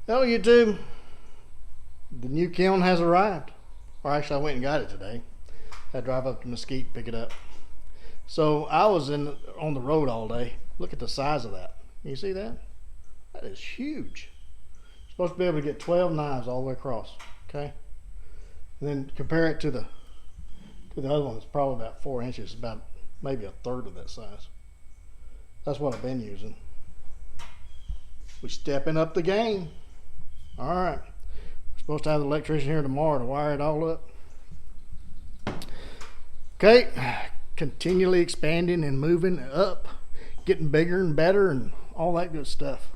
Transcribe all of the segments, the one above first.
Hello YouTube, the new kiln has arrived. Or actually I went and got it today. I drive up to Mesquite, pick it up. So I was on the road all day. Look at the size of that. Can you see that? That is huge. You're supposed to be able to get 12 knives all the way across. Okay? And then compare it to the other one. It's probably about 4 inches, about maybe a third of that size. That's what I've been using. We're stepping up the game. All right. We're supposed to have the electrician here tomorrow to wire it all up. Okay. Continually expanding and moving up, getting bigger and better and all that good stuff.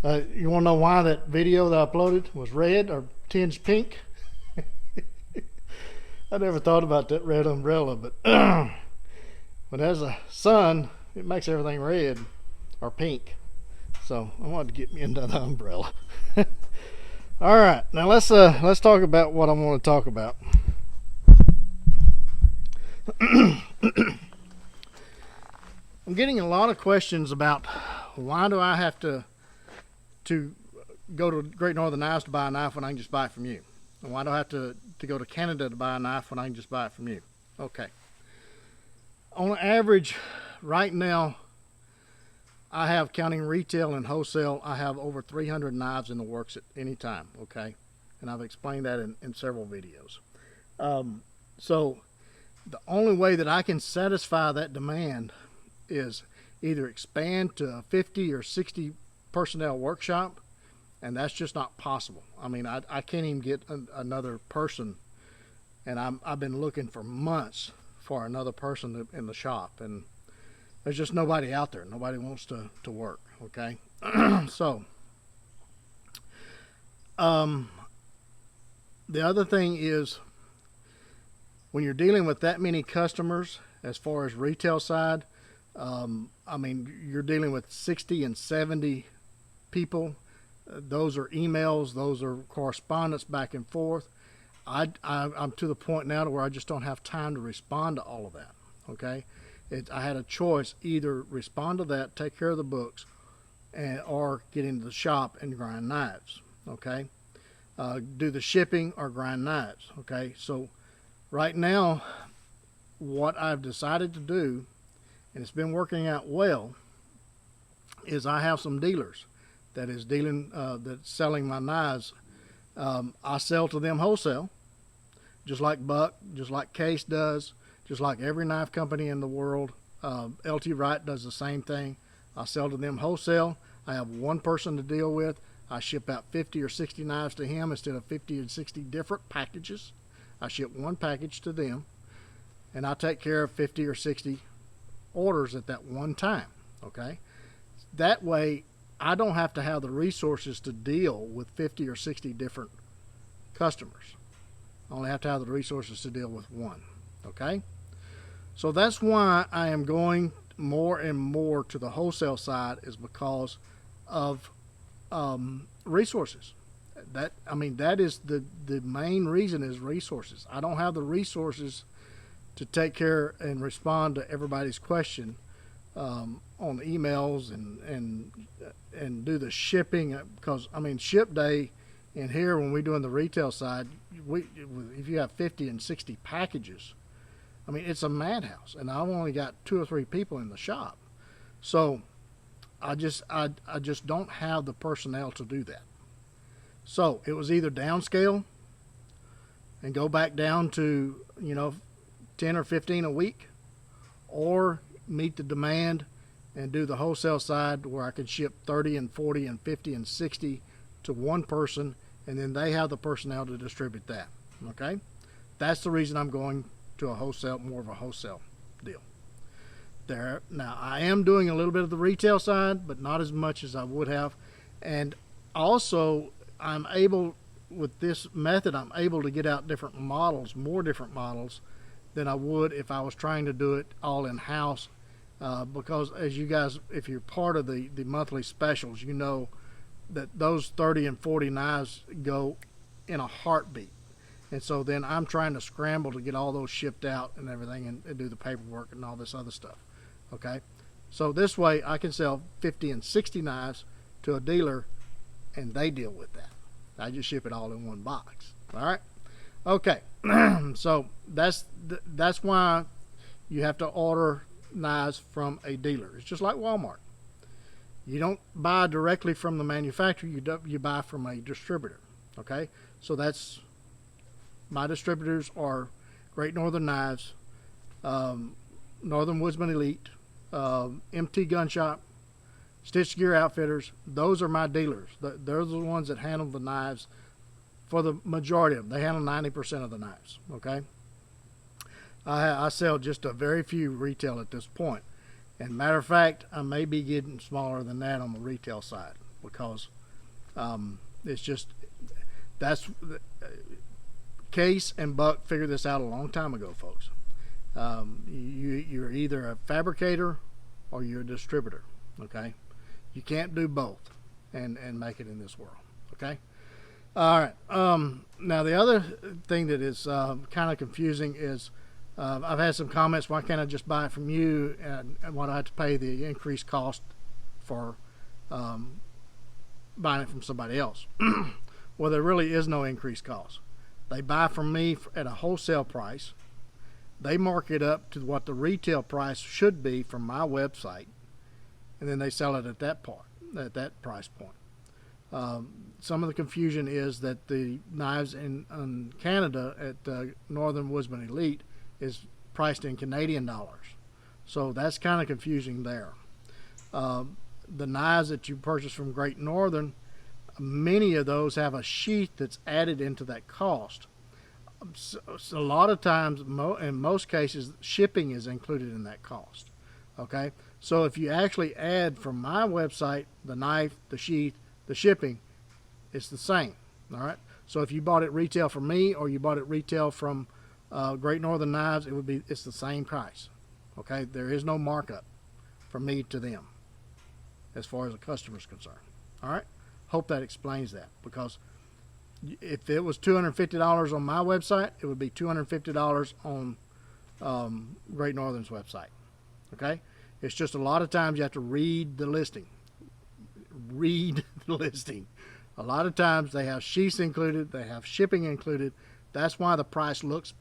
You want to know why that video that I uploaded was red or tinged pink? I never thought about that red umbrella, but as a sun, it makes everything red or pink. So I wanted to get me another umbrella. All right, now let's talk about what I want to talk about. I'm getting a lot of questions about why do I have to go to Great Northern Knives to buy a knife when I can just buy it from you? And why do I have to go to Canada to buy a knife when I can just buy it from you? Okay. On average, right now, I have, counting retail and wholesale, I have over 300 knives in the works at any time, okay? And I've explained that in several videos. So the only way that I can satisfy that demand is either expand to a 50 or 60 personnel workshop, and that's just not possible. I mean, I can't even get another person, and I've been looking for months for another person in the shop, and there's just nobody out there. Nobody wants to work, okay? So, the other thing is, when you're dealing with that many customers, as far as retail side, I mean, you're dealing with 60 and 70 people. Those are emails. Those are correspondence back and forth. I'm to the point now to where I just don't have time to respond to all of that, okay? I had a choice, either respond to that, take care of the books, or get into the shop and grind knives, okay? Do the shipping or grind knives, okay? So right now, what I've decided to do, and it's been working out well, is I have some dealers that is that's selling my knives. I sell to them wholesale, just like Buck, just like Case does, just like every knife company in the world. LT Wright does the same thing. I sell to them wholesale. I have one person to deal with. I ship out 50 or 60 knives to him instead of 50 and 60 different packages. I ship one package to them, and I take care of 50 or 60 orders at that one time, okay? That way, I don't have to have the resources to deal with 50 or 60 different customers. I only have to have the resources to deal with one, okay? So that's why I am going more and more to the wholesale side, is because of resources. That is the main reason, is resources. I don't have the resources to take care and respond to everybody's question on emails and do the shipping, because I mean, ship day in here, when we're doing the retail side, if you have 50 and 60 packages, I mean, it's a madhouse, and I've only got 2 or 3 people in the shop. So I just don't have the personnel to do that. So it was either downscale and go back down to, 10 or 15 a week, or meet the demand and do the wholesale side where I could ship 30 and 40 and 50 and 60 to one person, and then they have the personnel to distribute that, okay? That's the reason I'm going to more of a wholesale deal there. Now, I am doing a little bit of the retail side, but not as much as I would have. And also, I'm able, with this method, I'm able to get out different models, more different models than I would if I was trying to do it all in-house, because as you guys, if you're part of the monthly specials, you know that those 30 and 40 knives go in a heartbeat. And so then I'm trying to scramble to get all those shipped out and everything, and do the paperwork and all this other stuff, okay? So this way I can sell 50 and 60 knives to a dealer and they deal with that. I just ship it all in one box. All right. Okay. So that's why you have to order knives from a dealer. It's just like Walmart. You don't buy directly from the manufacturer. You buy from a distributor. Okay. So that's my distributors are Great Northern Knives, Northern Woodsman Elite, MT Gun Shop, Stitch Gear Outfitters. Those are my dealers. They're the ones that handle the knives for the majority of them. They handle 90% of the knives. Okay. I sell just a very few retail at this point. And matter of fact, I may be getting smaller than that on the retail side because it's just that's Case and Buck figured this out a long time ago, folks. You're either a fabricator or you're a distributor. Okay, you can't do both and make it in this world. Okay. All right. Now the other thing that is kind of confusing is I've had some comments. Why can't I just buy it from you, and why do I have to pay the increased cost for buying it from somebody else? Well, there really is no increased cost. They buy from me at a wholesale price. They mark it up to what the retail price should be from my website, and then they sell it at that price point. Some of the confusion is that the knives in Canada at Northern Woodsman Elite is priced in Canadian dollars. So that's kind of confusing there. The knives that you purchase from Great Northern, many of those have a sheath that's added into that cost. So a lot of times, in most cases, shipping is included in that cost. Okay, so if you actually add from my website the knife, the sheath, the shipping, it's the same. All right. So if you bought it retail from me or you bought it retail from Great Northern Knives, it's the same price. Okay, there is no markup from me to them as far as the customer is concerned. All right, hope that explains that, because if it was $250 on my website, it would be $250 on Great Northern's website. Okay, it's just a lot of times you have to read the listing. Read the listing. A lot of times they have sheaths included, they have shipping included. That's why the price looks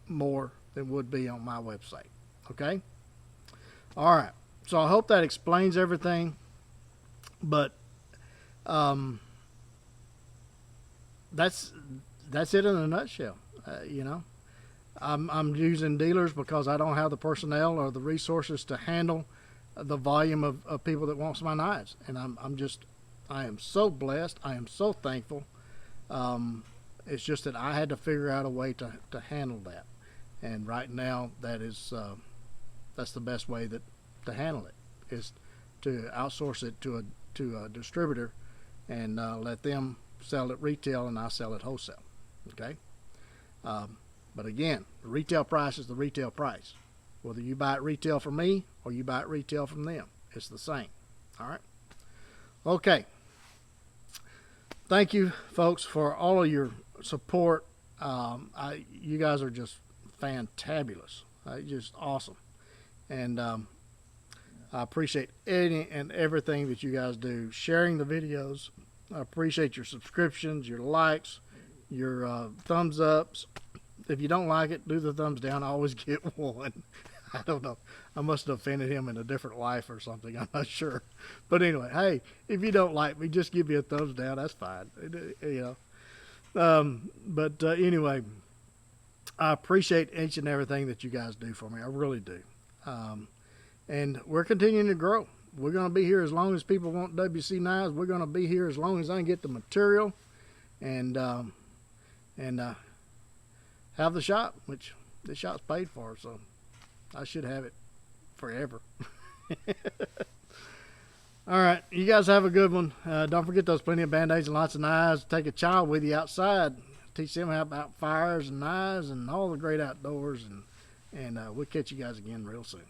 more than would be on my website. Okay. All right. So I hope that explains everything. But that's it in a nutshell. I'm using dealers because I don't have the personnel or the resources to handle the volume of people that wants my knives, and I am so blessed. I am so thankful. It's just that I had to figure out a way to handle that, and right now that's the best way to handle it, is to outsource it to a distributor and let them sell it retail and I sell it wholesale. Okay. But again, the retail price is the retail price, whether you buy it retail from me or you buy it retail from them. It's the same. All right. Okay. Thank you, folks, for all of your support. You guys are just fantabulous. Just awesome. And I appreciate any and everything that you guys do. Sharing the videos. I appreciate your subscriptions, your likes, your thumbs ups. If you don't like it, do the thumbs down. I always get one. I don't know. I must have offended him in a different life or something. I'm not sure. But anyway, hey, if you don't like me, just give me a thumbs down. That's fine. But anyway, I appreciate each and everything that you guys do for me. I really do. And we're continuing to grow. We're going to be here as long as people want WC knives. We're going to be here as long as I can get the material and have the shop, which the shop's paid for, so I should have it forever. All right, you guys have a good one. Don't forget those plenty of Band-Aids and lots of knives. Take a child with you outside. Teach them about fires and knives and all the great outdoors. And we'll catch you guys again real soon.